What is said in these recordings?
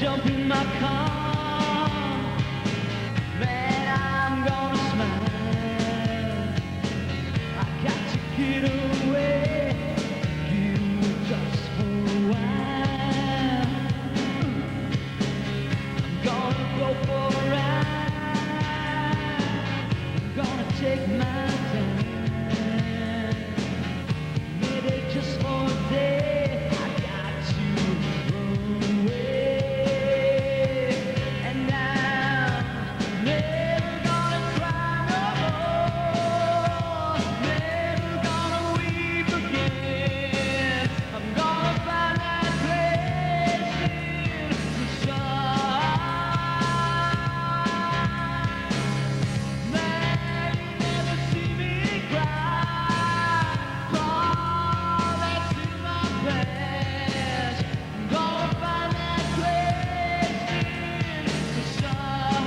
jump in my car, man, I'm gonna smile. I got to get away, just for a while. I'm gonna go for a ride. I'm gonna take my time. Maybe just for a day, I got to run away. And I'm never gonna cry no more. Never gonna weep again. I'm gonna find that place in the sun. Man, you never see me cry for all that's in my past. I'm gonna find that place in the sun.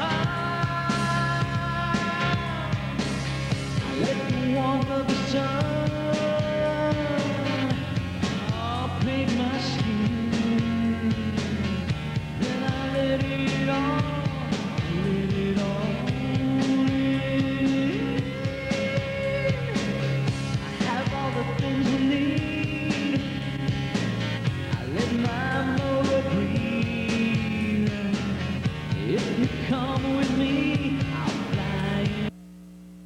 I let the warmth of the sun paint my skin. Then I let it all in. I have all the things I need. I let my motor breathe. If you come with me, I'll fly you.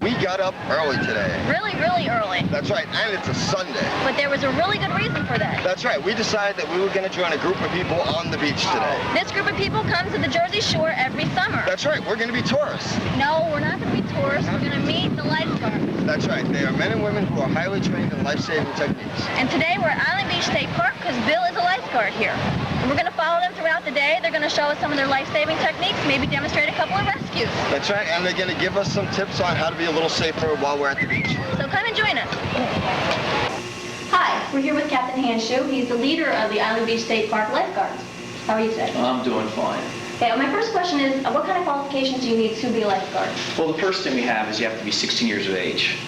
We got up early today. Really, really early. That's right, and it's a Sunday. But there was a really good reason for that. That's right, we decided that we were going to join a group of people on the beach today. This group of people comes to the Jersey Shore every summer. That's right, we're going to be tourists. No, we're not going to be tourists. We're going to meet the lifeguards. That's right, they are men and women who are highly trained in life-saving techniques. And today we're at Island Beach State Park because Bill is a lifeguard here. And we're going to follow them throughout the day. They're going to show us some of their life-saving techniques, maybe demonstrate a couple of rescues. That's right, and they're going to give us some tips on how to be a little safer while we're at the beach. So come and join us. Hi, we're here with Captain Hanshoe. He's the leader of the Island Beach State Park lifeguards. How are you today? I'm doing fine. Okay, well, my first question is, what kind of qualifications do you need to be a lifeguard? Well, the first thing we have is you have to be 16 years of age,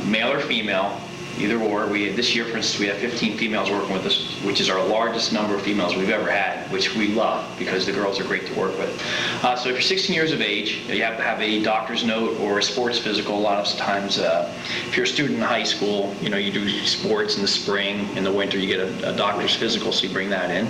male or female, either or. This year, for instance, we have 15 females working with us, which is our largest number of females we've ever had, which we love because the girls are great to work with. So if you're 16 years of age, you have to have a doctor's note or a sports physical. A lot of times, if you're a student in high school, you do sports in the spring. In the winter, you get a doctor's physical, so you bring that in.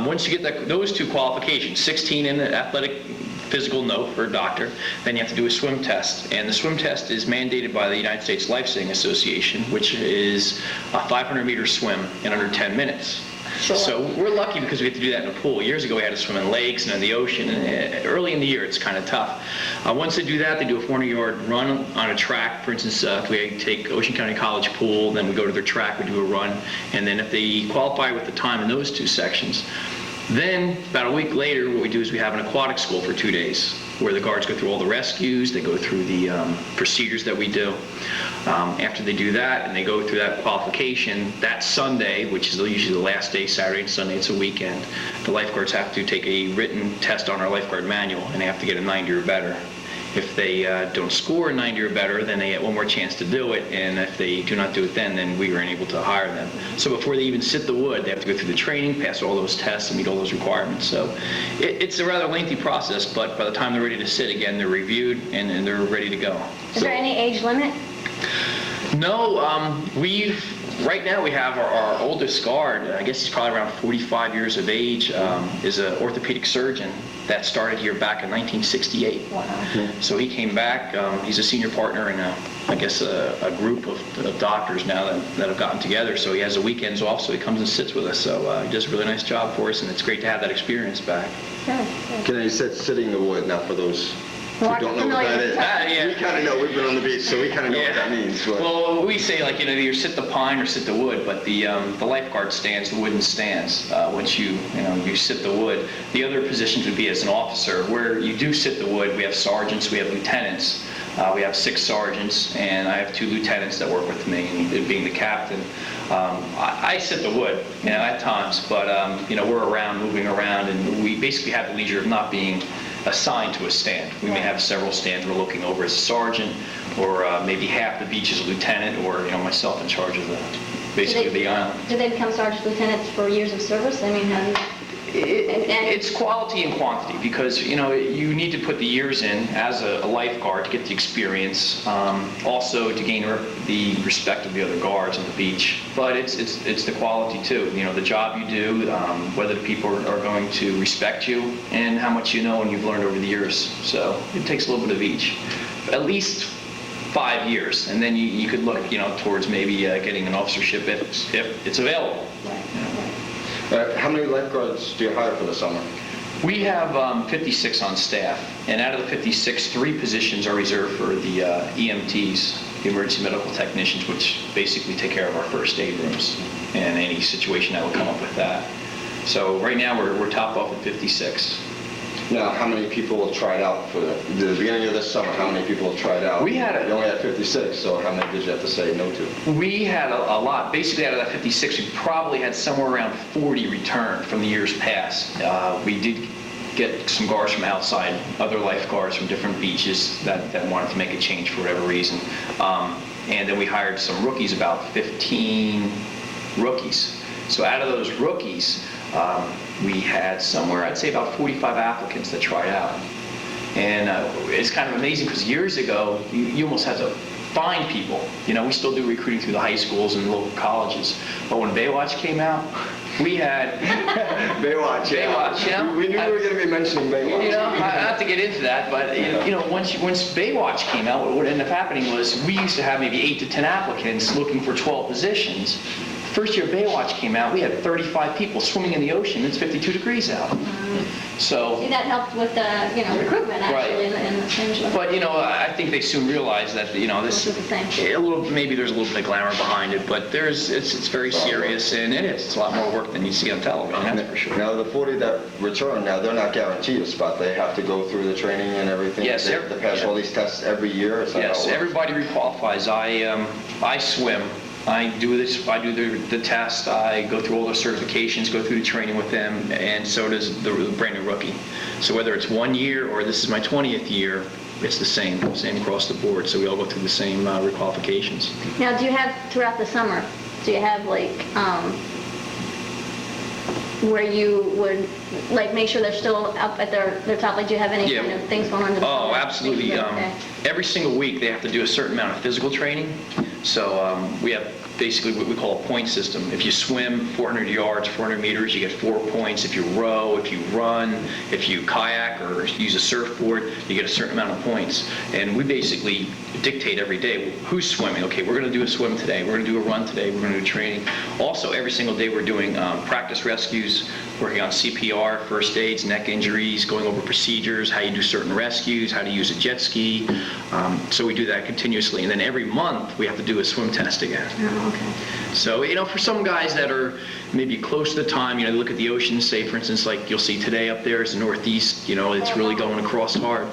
Once you get those two qualifications, 16 in the athletic physical note for a doctor, then you have to do a swim test. And the swim test is mandated by the United States Lifesaving Association, which is a 500-meter swim in under 10 minutes. Sure. So we're lucky because we have to do that in a pool. Years ago, we had to swim in lakes and in the ocean. And early in the year, it's kind of tough. Once they do that, they do a 400-yard run on a track. For instance, if we take Ocean County College pool, then we go to their track, we do a run. And then if they qualify with the time in those two sections, then, about a week later, what we do is we have an aquatic school for 2 days, where the guards go through all the rescues, they go through the procedures that we do. After they do that, and they go through that qualification, that Sunday, which is usually the last day, Saturday and Sunday, it's a weekend, the lifeguards have to take a written test on our lifeguard manual, and they have to get a 90 or better. If they don't score a 90 or better, then they get one more chance to do it, and if they do not do it then we were unable to hire them. So before they even sit the wood, they have to go through the training, pass all those tests, and meet all those requirements. So it's a rather lengthy process, but by the time they're ready to sit again, they're reviewed and they're ready to go. Is there any age limit? No, right now we have our oldest guard, I guess he's probably around 45 years of age, is an orthopedic surgeon that started here back in 1968. Wow. So he came back, he's a senior partner in a group of doctors now that have gotten together, so he has the weekends off, so he comes and sits with us, so he does a really nice job for us, and it's great to have that experience back. Good. Can I say sitting in the wood now for those who don't know what that is? Yeah. We kind of know, we've been on the beach, so we kind of know what that means. But. Well, we say either sit the pine or sit the wood, but the lifeguard stands, the wooden stands. Once you sit the wood, the other positions would be as an officer, where you do sit the wood. We have sergeants, we have lieutenants. We have 6 sergeants, and I have 2 lieutenants that work with me, and being the captain. I sit the wood, at times, but we're around, moving around, and we basically have the leisure of not being assigned to a stand. We may have several stands we're looking over as a sergeant, or maybe half the beach as a lieutenant, or myself in charge of the island. Do they become sergeants, lieutenants for years of service? I mean, how do you... It's quality and quantity because, you need to put the years in as a lifeguard to get the experience, also to gain the respect of the other guards on the beach. But it's the quality too, the job you do, whether people are going to respect you, and how much you know and you've learned over the years. So it takes a little bit of each. At least 5 years, and then you could look, towards maybe getting an officership if it's available. How many lifeguards do you hire for the summer? We have 56 on staff, and out of the 56, 3 positions are reserved for the EMTs, the emergency medical technicians, which basically take care of our first aid rooms and any situation that will come up with that. So right now we're topped off at 56. Now, how many people tried out for the beginning of this summer? How many people tried out? You only had 56, so how many did you have to say no to? We had a lot. Basically, out of that 56, we probably had somewhere around 40 return from the years past. We did get some guards from outside, other lifeguards from different beaches that wanted to make a change for whatever reason. And then we hired some rookies, about 15 rookies. So out of those rookies, we had somewhere, I'd say about 45 applicants that tried out. And it's kind of amazing because years ago, you almost had to find people. We still do recruiting through the high schools and local colleges. But when Baywatch came out, we had... Baywatch, We knew we were going to be mentioning Baywatch. I have to get into that, but once Baywatch came out, what ended up happening was we used to have maybe 8 to 10 applicants looking for 12 positions. First year Baywatch came out, we had 35 people swimming in the ocean. It's 52 degrees out. So See, that helped with the, recruitment actually Right. in the same. But I think they soon realized that this This is the same. maybe there's a little bit of glamour behind it, but it's very serious, and it is. It's a lot more work than you see on television, that's for sure. Now, the 40 that return, now they're not guaranteed a spot. They have to go through the training and everything. Yes, They have to pass all these tests every year. Is that how it Yes, works? everybody requalifies. I swim. I do the test, I go through all the certifications, go through the training with them, and so does the brand new rookie. So whether it's 1 year or this is my 20th year, it's the same across the board. So we all go through the same requalifications. Now, do you have, throughout the summer, do you have where you would make sure they're still up at their top? Like, do you have any kind of things going on? Oh, absolutely. Okay. Every single week they have to do a certain amount of physical training. So we have basically what we call a point system. If you swim 400 yards, 400 meters, you get 4 points. If you row, if you run, if you kayak or use a surfboard, you get a certain amount of points. And we basically dictate every day who's swimming. Okay, we're going to do a swim today. We're going to do a run today. We're going to do training. Also, every single day we're doing practice rescues, working on CPR, first aids, neck injuries, going over procedures, how you do certain rescues, how to use a jet ski. So we do that continuously. And then every month we have to do a swim test again. Oh, okay. So, for some guys that are maybe close to the time, they look at the ocean, say, for instance, like you'll see today up there is the Northeast, it's really going across hard.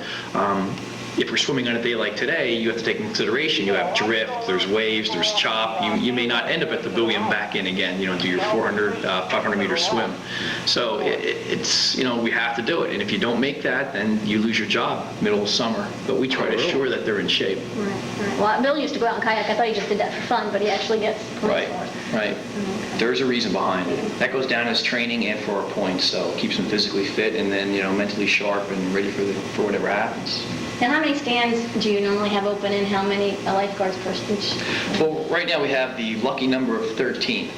If we're swimming on a day like today, you have to take into consideration, you have drift, there's waves, there's chop. You may not end up at the buoy and back in again, do your 400, 500 meter swim. So it's, we have to do it. And if you don't make that, then you lose your job middle of summer. But we try to assure that they're in shape. Right. Well, Bill used to go out and kayak. I thought he just did that for fun, but he actually gets points for it. Right. There's a reason behind it. That goes down as training and for our points, so it keeps them physically fit and then, mentally sharp and ready for whatever happens. And how many stands do you normally have open, and how many lifeguards per each? Well, right now we have the lucky number of 13.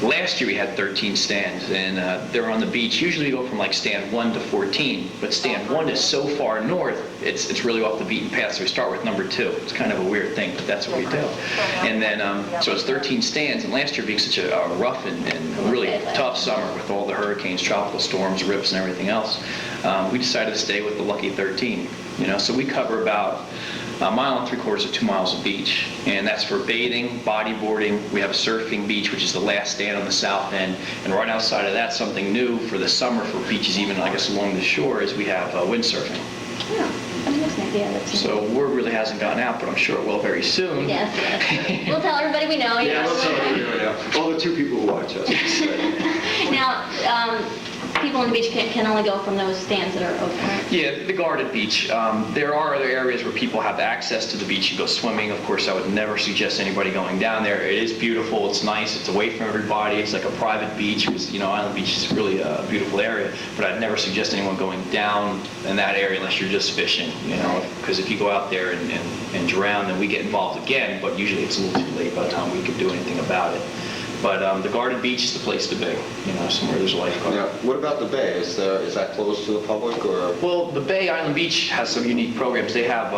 Last year we had 13 stands, and they're on the beach. Usually we go from stand 1 to 14, but stand 1 is so far north, it's really off the beaten path, so we start with number 2. It's kind of a weird thing, but that's what we do. And then, so it's 13 stands, and last year being such a rough and really tough summer with all the hurricanes, tropical storms, rips, and everything else, we decided to stay with the lucky 13. So we cover about 1.75 miles to 2 miles of beach, and that's for bathing, bodyboarding. We have a surfing beach, which is the last stand on the south end, and right outside of that, something new for the summer for beaches, even along the shore, is we have windsurfing. Yeah. So word really hasn't gotten out, but I'm sure it will very soon. Yes. We'll tell everybody we know. Yeah, we'll tell everybody we know. All the 2 people who watch us. Now, people on the beach can only go from those stands that are open, right? Yeah, the guarded beach. There are other areas where people have access to the beach. You go swimming. Of course, I would never suggest anybody going down there. It is beautiful. It's nice. It's away from everybody. It's like a private beach because, Island Beach is really a beautiful area. But I'd never suggest anyone going down in that area unless you're just fishing, because if you go out there and drown, then we get involved again. But usually it's a little too late by the time we can do anything about it. But the guarded beach is the place to be, somewhere there's a lifeguard. Yeah. What about the bay? Is that closed to the public or? Well, the Bay Island Beach has some unique programs. They have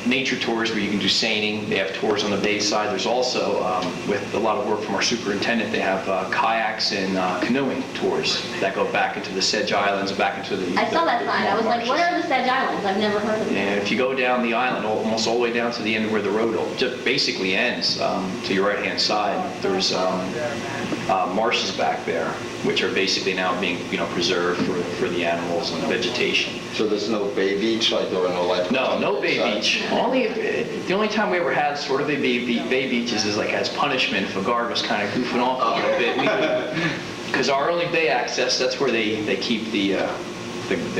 nature tours where you can do seining. They have tours on the bay side. There's also, with a lot of work from our superintendent, they have kayaks and canoeing tours that go back into the Sedge Islands, back into the I saw that sign. I was like, what are the Sedge Islands? I've never heard of them. And if you go down the island, almost all the way down to the end where the road just basically ends, to your right-hand side, there's marshes back there, which are basically now being, preserved for the animals and vegetation. So there's no bay beach, like there are no lifeguards? No bay beach. The only time we ever had sort of a bay beaches is like as punishment if a guard was kind of goofing off a little bit. Because our only bay access, that's where they keep the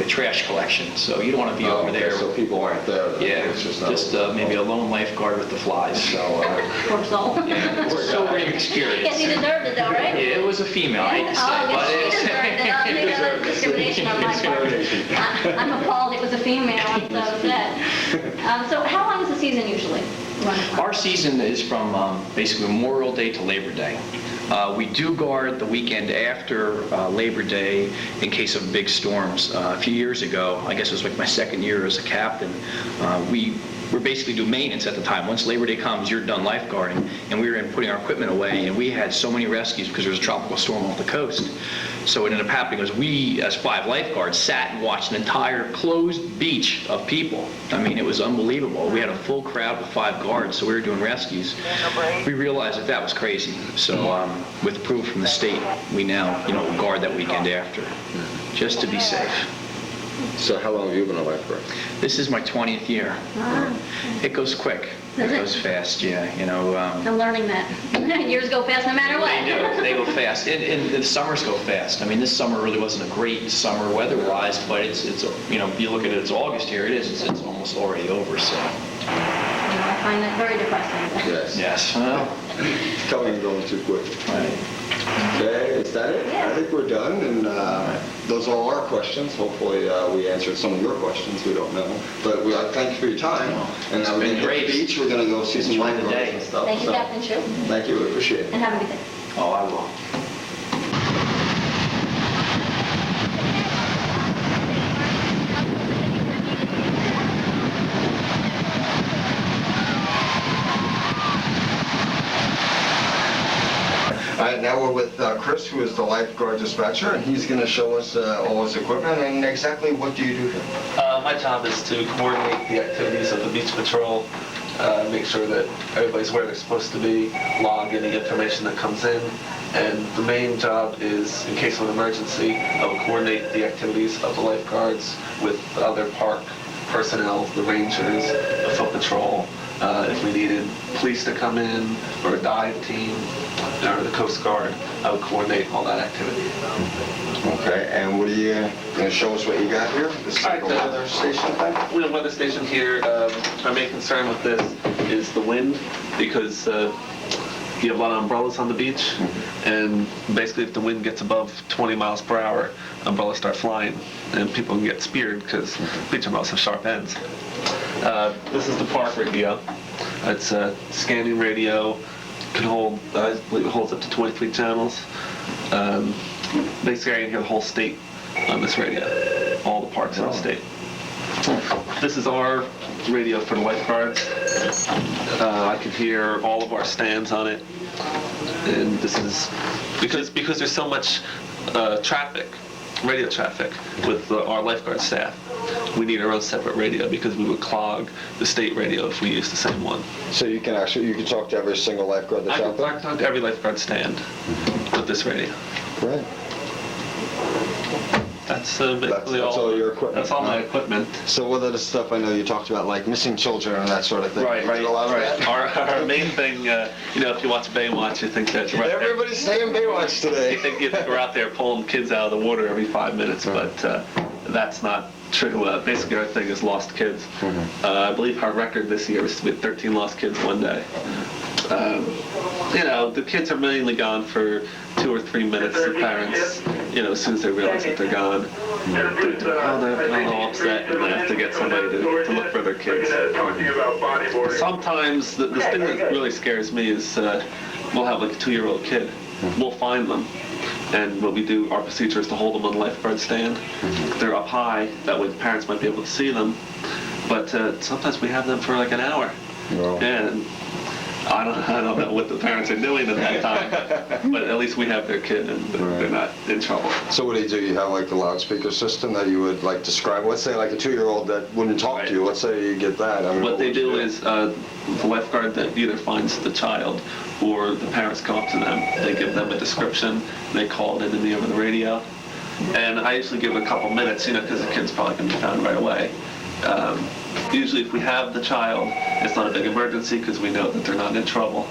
trash collection. So you don't want to be over there. So people aren't there. Yeah, it's just maybe a lone lifeguard with the flies. So Poor soul. yeah, it's a sobering experience. Yes, he deserved it though, right? Yeah, it was a female. I hate to say, Oh, but yes, she deserved it. Maybe that's discrimination on my part. I'm appalled it was a female. I'm so upset. So how long is the season usually? Our season is from basically Memorial Day to Labor Day. We do guard the weekend after Labor Day in case of big storms. A few years ago, I guess it was like my second year as a captain, we were basically doing maintenance at the time. Once Labor Day comes, you're done lifeguarding, and we were putting our equipment away, and we had so many rescues because there was a tropical storm off the coast. So what ended up happening was we, as 5 lifeguards, sat and watched an entire closed beach of people. I mean, it was unbelievable. We had a full crowd with 5 guards, so we were doing rescues. We realized that was crazy. So with approval from the state, we now, guard that weekend after, just to be safe. So how long have you been a lifeguard? This is my 20th year. Wow. It goes quick. It goes fast, yeah. I'm learning that. Years go fast no matter what. They do. They go fast. And the summers go fast. I mean, this summer really wasn't a great summer weather-wise, but it's if you look at it, it's August here. It is. It's almost already over, so. I find that very depressing. Yes. Well. Coming and going too quick. Right. Okay, is that it? Yeah. I think we're done, and those are all our questions. Hopefully we answered some of your questions. We don't know. But we thank you for your time. And now we're going to hit the beach. We're going to go see some Enjoy the lifeguards day. and stuff. Thank you, So, Captain Chu. Thank you. We appreciate it. And have a good day. Oh, I will. All right, now we're with Chris, who is the lifeguard dispatcher, and he's going to show us all his equipment and exactly what do you do here? My job is to coordinate the activities of the beach patrol, make sure that everybody's where they're supposed to be, log any information that comes in, and the main job is, in case of an emergency, I will coordinate the activities of the lifeguards with other park personnel, the rangers, the foot patrol, if we needed police to come in, or a dive team, or the Coast Guard, I would coordinate all that activity. Okay, and what are you going to show us what you got here? This is like a All right, weather station thing? We have a weather station here. Our main concern with this is the wind, because you have a lot of umbrellas on the beach, and basically if the wind gets above 20 miles per hour, umbrellas start flying, and people can get speared because beach umbrellas have sharp ends. This is the park radio. It's a scanning radio. Can hold, I believe it holds up to 23 channels. Basically, I can hear the whole state on this radio, all the parks in the state. This is our radio for the lifeguards. I can hear all of our stands on it, and this is because there's so much traffic, radio traffic with our lifeguard staff. We need our own separate radio because we would clog the state radio if we used the same one. So you can talk to every single lifeguard that's out I there? can talk to every lifeguard stand with this radio. Great. That's basically That's all your equipment. That's all my equipment. So what other stuff I know you talked about, like missing children and that sort of thing? Right. You did a lot of that? Our main thing, if you watch Baywatch, you think that you're Everybody's saying Baywatch today. you think we're out there pulling kids out of the water every 5 minutes, but that's not true. Basically, our thing is lost kids. I believe our record this year was with 13 lost kids one day. The kids are mainly gone for 2 or 3 minutes. The parents, as soon as they realize that they're gone, they're all upset and they have to get somebody to look for their kids. Sometimes the thing that really scares me is we'll have like a 2-year-old kid. We'll find them. And what we do, our procedure is to hold them on the lifeguard stand. They're up high, that way the parents might be able to see them. But sometimes we have them for like an hour. Wow. And I don't know what the parents are doing at that time, but at least we have their kid and they're not in trouble. So what do? You have like a loudspeaker system that you would like describe? Let's say like a 2-year-old that wouldn't talk to you. Let's say you get that. I mean, what they do is the lifeguard that either finds the child or the parents come up to them. They give them a description. They call it into me over the radio. And I usually give a couple minutes, because the kid's probably going to be found right away. Usually if we have the child, it's not a big emergency because we know that they're not in trouble.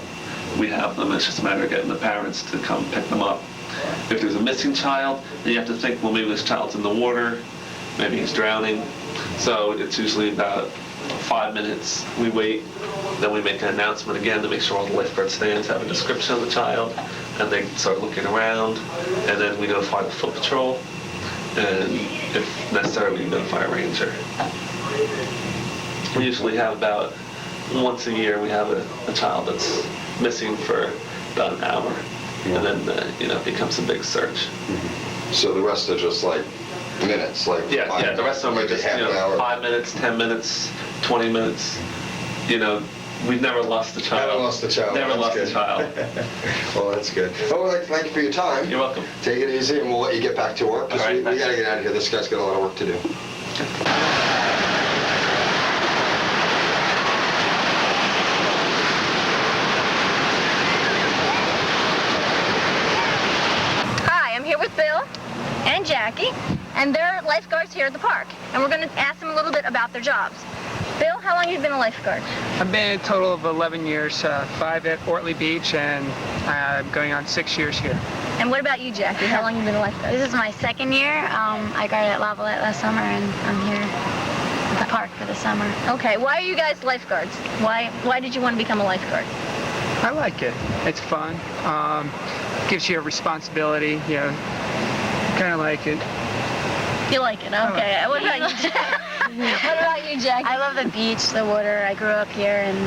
We have them, it's just a matter of getting the parents to come pick them up. If there's a missing child, then you have to think, well, maybe this child's in the water, maybe he's drowning. So it's usually about 5 minutes. We wait, then we make an announcement again to make sure all the lifeguard stands have a description of the child, and they start looking around, and then we notify the foot patrol, and if necessary, we notify a ranger. We usually have about once a year we have a child that's missing for about an hour, and then it becomes a big search. So the rest are just like minutes, like the rest of them are just half an hour. 5 minutes, 10 minutes, 20 minutes. We've never lost a child. Never lost a child. Never That's lost good. a child. Well, that's good. Well, we'd like to thank you for your time. You're welcome. Take it easy, and we'll let you get back to work. All right, we got to get out of here. This guy's got a lot of work to do. Hi, I'm here with Bill and Jackie, and they're lifeguards here at the park. And we're going to ask them a little bit about their jobs. Bill, how long have you been a lifeguard? I've been a total of 11 years, 5 at Ortley Beach, and I'm going on 6 years here. And what about you, Jackie? How long have you been a lifeguard? This is my second year. I guarded at Lavalette last summer, and I'm here at the park for the summer. Okay, why are you guys lifeguards? Why did you want to become a lifeguard? I like it. It's fun. Gives you a responsibility, kind of like it. You like it, okay. What about you, Jackie? What about you, Jackie? I love the beach, the water. I grew up here, and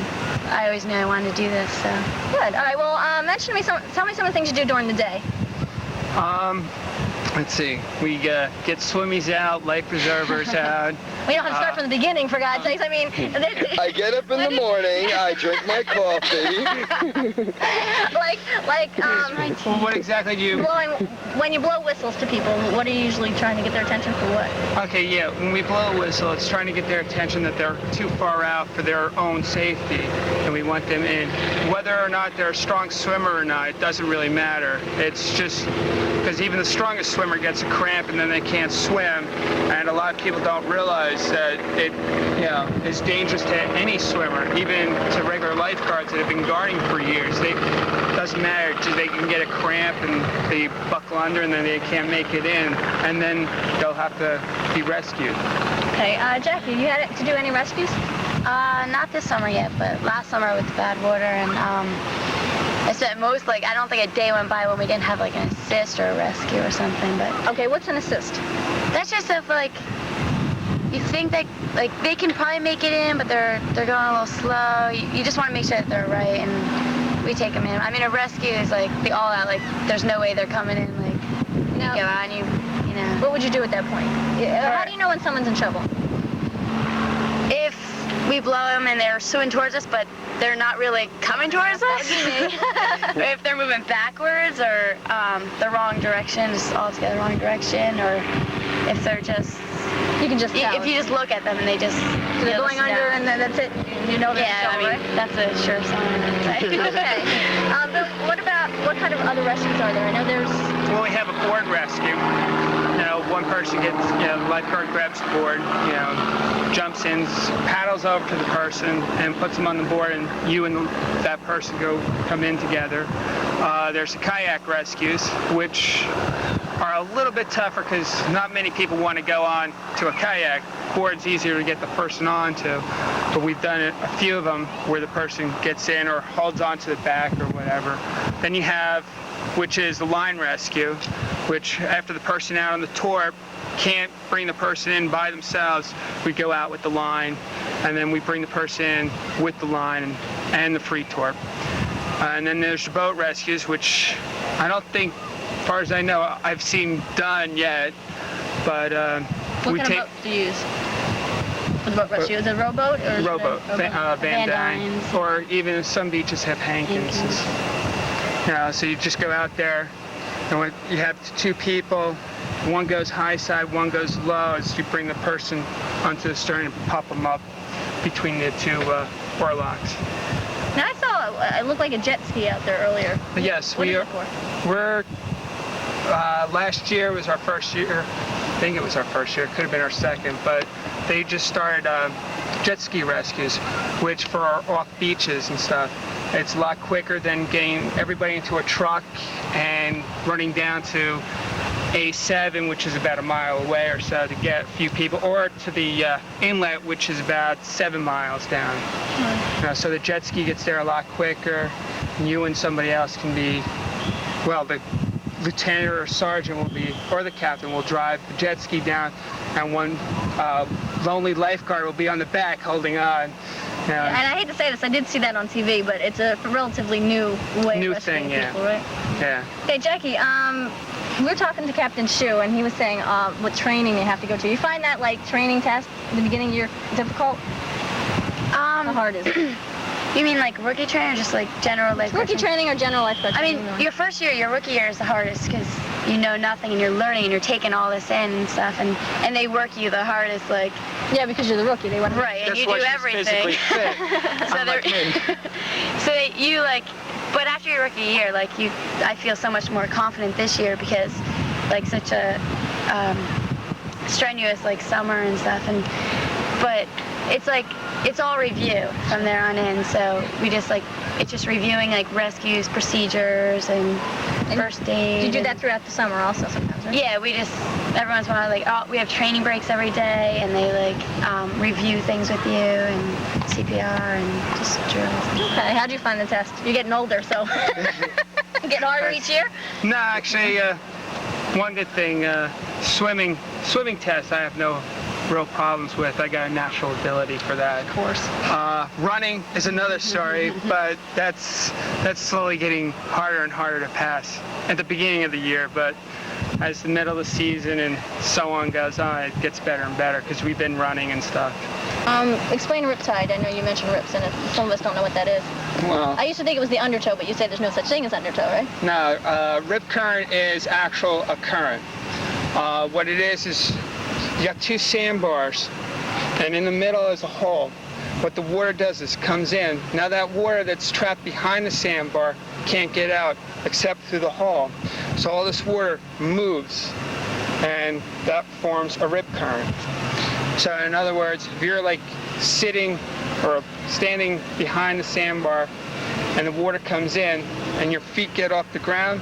I always knew I wanted to do this, so. Good. All right, well, tell me some of the things you do during the day. Let's see. We get swimmies out, life preservers out. We don't have to start from the beginning, for God's sakes. I mean, I get up in the morning, I drink my coffee. What exactly do you... When you blow whistles to people, what are you usually trying to get their attention for what? Okay, yeah, when we blow a whistle, it's trying to get their attention that they're too far out for their own safety, and we want them in. Whether or not they're a strong swimmer or not, it doesn't really matter. It's just because even the strongest swimmer gets a cramp and then they can't swim, and a lot of people don't realize that it is dangerous to any swimmer, even to regular lifeguards that have been guarding for years. It doesn't matter, they can get a cramp and they buckle under and then they can't make it in, and then they'll have to be rescued. Okay, Jackie, you had to do any rescues? Not this summer yet, but last summer with the bad water, and I spent I don't think a day went by when we didn't have like an assist or a rescue or something, but. Okay, what's an assist? That's just if you think that they can probably make it in, but they're going a little slow. You just want to make sure that they're right, and we take them in. I mean, a rescue is the all out, there's no way they're coming in, you go out and you know. What would you do at that point? How do you know when someone's in trouble? If we blow them and they're swimming towards us, but they're not really coming towards us. Or if they're moving backwards or the wrong direction, just altogether wrong direction, or if they're just... You can just tell. If you just look at them and they just... So they're going under and then that's it? You know they're yeah, in trouble, right? that's a sure sign. Okay. Bill, what about what kind of other rescues are there? I know there's... Well, we have a board rescue. One person gets, the lifeguard grabs the board, jumps in, paddles over to the person, and puts them on the board, and you and that person come in together. There's kayak rescues, which are a little bit tougher because not many people want to go on to a kayak. Board's easier to get the person onto, but we've done a few of them where the person gets in or holds onto the back or whatever. Then you have, which is the line rescue, which after the person out on the torp can't bring the person in by themselves, we go out with the line, and then we bring the person in with the line and the free torp. And then there's the boat rescues, which I don't think, as far as I know, I've seen done yet, but what kind of boat do you use for the boat rescue? Is it a rowboat? Or rowboat, Van Dynes, or even some beaches have Hankins. So you just go out there, and you have two people, one goes high side, one goes low, as you bring the person onto the stern and pop them up between the two oarlocks. Now I saw it looked like a jet ski out there earlier. Yes, what is it for? We're last year was our first year. I think it was our first year. It could have been our second, but they just started jet ski rescues, which for our off beaches and stuff, it's a lot quicker than getting everybody into a truck and running down to A7, which is about a mile away or so, to get a few people, or to the inlet, which is about 7 miles down. So the jet ski gets there a lot quicker, and you and somebody else can be, well, the lieutenant or sergeant will be, or the captain will drive the jet ski down, and one lonely lifeguard will be on the back holding on. And I hate to say this, I did see that on TV, but it's a relatively new way of rescuing people, right? Yeah. Okay, Jackie, we were talking to Captain Shu, and he was saying what training they have to go to. You find that, like, training test at the beginning of your difficult? How hard is it? You mean like rookie training or just like general lifeguard Rookie training or general lifeguard training? I mean, your first year, your rookie year is the hardest because you know nothing and you're learning and you're taking all this in and stuff, and they work you the hardest, like... Yeah, because you're the rookie. They want to... Right, and you do everything. Fit. So you, like... But after your rookie year, like, I feel so much more confident this year because, like, such a strenuous, like, summer and stuff, but it's like, it's all review from there on in, so we just, like, it's just reviewing, like, rescues, procedures, and first aid. You do that throughout the summer also sometimes, right? Yeah, we just, every once in a while, like, we have training breaks every day, and they, like, review things with you, and CPR, and just drills. Okay, how do you find the test? You're getting older, so... Getting harder each year? No, actually, one good thing, swimming test I have no real problems with. I got a natural ability for that. Of course. Running is another story, but that's slowly getting harder and harder to pass at the beginning of the year, but as the middle of the season and so on goes on, it gets better and better because we've been running and stuff. Explain riptide. I know you mentioned rips, and some of us don't know what that is. Well, I used to think it was the undertow, but you say there's no such thing as undertow, right? No, rip current is actual a current. What it is you got two sandbars, and in the middle is a hole. What the water does is comes in. Now that water that's trapped behind the sandbar can't get out except through the hole. So all this water moves, and that forms a rip current. So in other words, if you're like sitting or standing behind the sandbar and the water comes in and your feet get off the ground,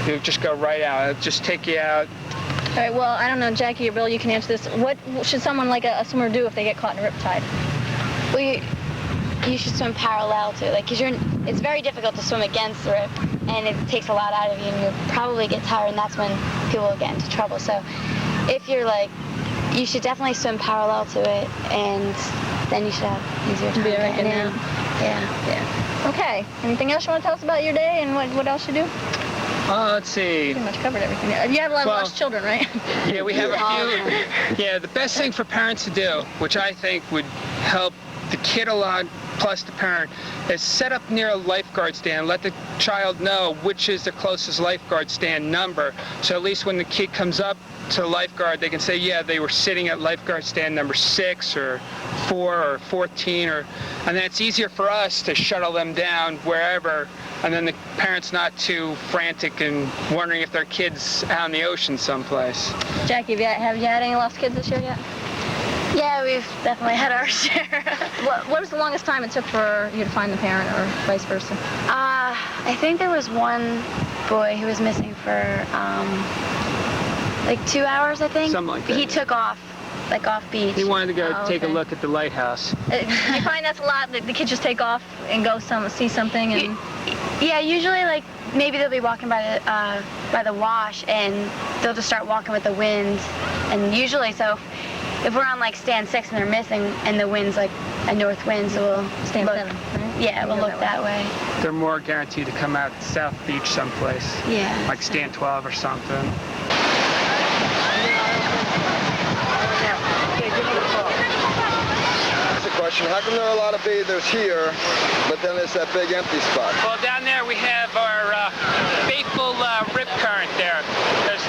you'll just go right out. It'll just take you out. All right, well, I don't know, Jackie or Bill, you can answer this. What should someone like a swimmer do if they get caught in a riptide? Well, you should swim parallel to it, like, because it's very difficult to swim against the rip, and it takes a lot out of you, and you'll probably get tired, and that's when people will get into trouble. So if you're like, you should definitely swim parallel to it, and then you should have easier time getting in. Yeah. Okay. Anything else you want to tell us about your day and what else you do? Let's see. Pretty much covered everything. You have a lot of lost children, right? Yeah, we have a few. Yeah, the best thing for parents to do, which I think would help the kid a lot, plus the parent, is set up near a lifeguard stand. Let the child know which is the closest lifeguard stand number. So at least when the kid comes up to the lifeguard, they can say, yeah, they were sitting at lifeguard stand number 6 or 4 or 14, and then it's easier for us to shuttle them down wherever and then the parents not too frantic and wondering if their kid's out in the ocean someplace. Jackie, have you had any lost kids this year yet? Yeah, we've definitely had our share. What was the longest time it took for you to find the parent, or vice versa? I think there was one boy who was missing for like 2 hours, I think. Something like that. He took off, like off beach. He wanted to go take a okay. look at the lighthouse. I find that's a lot. The kids just take off and go see something, and Yeah, usually like maybe they'll be walking by the wash and they'll just start walking with the wind, and usually so if we're on like stand 6 and they're missing and the wind's like a north wind, so we'll stand look, 7, right? Yeah, we'll look that way. They're more guaranteed to come out South Beach someplace. Yeah. Like stand 12 or something. That's a question. How come there are a lot of bathers here, but then there's that big empty spot? Well, down there we have our faithful rip current there. That's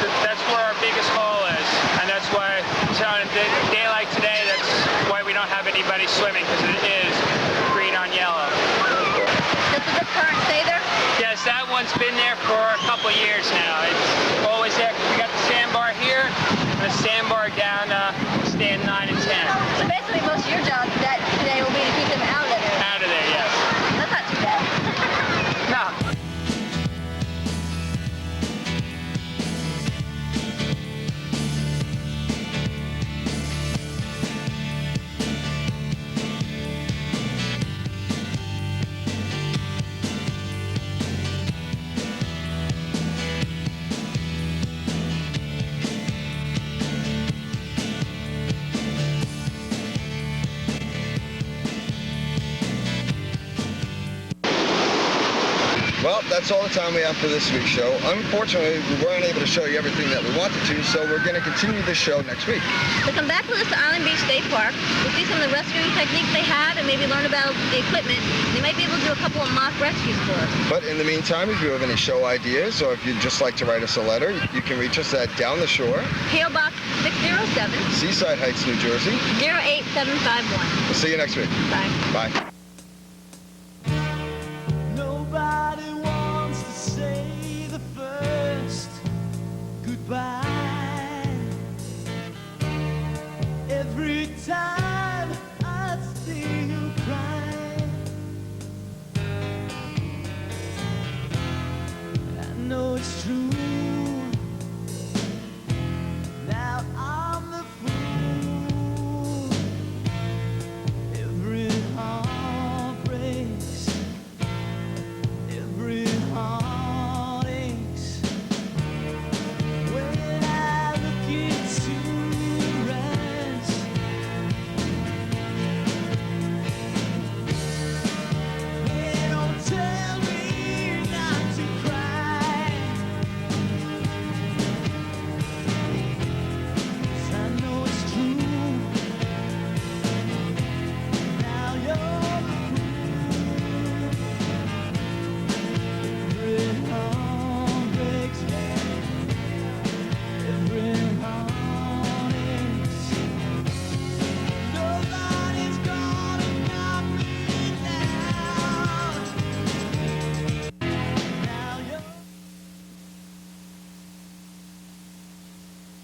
where our biggest hole is, and that's why on a day like today, that's why we don't have anybody swimming, because it is green on yellow. Does the rip current stay there? Yes, that one's been there for a couple of years now. It's always there. We got the sandbar here, and the sandbar down stand 9 and 10. So basically, most of your job today will be to keep them out of there. Out of there, yes. That's not too bad. No. Well, that's all the time we have for this week's show. Unfortunately, we weren't able to show you everything that we wanted to, so we're going to continue this show next week. So come back with us to Island Beach State Park. We'll see some of the rescuing techniques they have and maybe learn about the equipment. They might be able to do a couple of mock rescues for us. But in the meantime, if you have any show ideas or if you'd just like to write us a letter, you can reach us at Down the Shore, P.O. Box 607, Seaside Heights, New Jersey. 08751. We'll see you next week. Bye. Bye. Nobody wants to say the first goodbye. Every time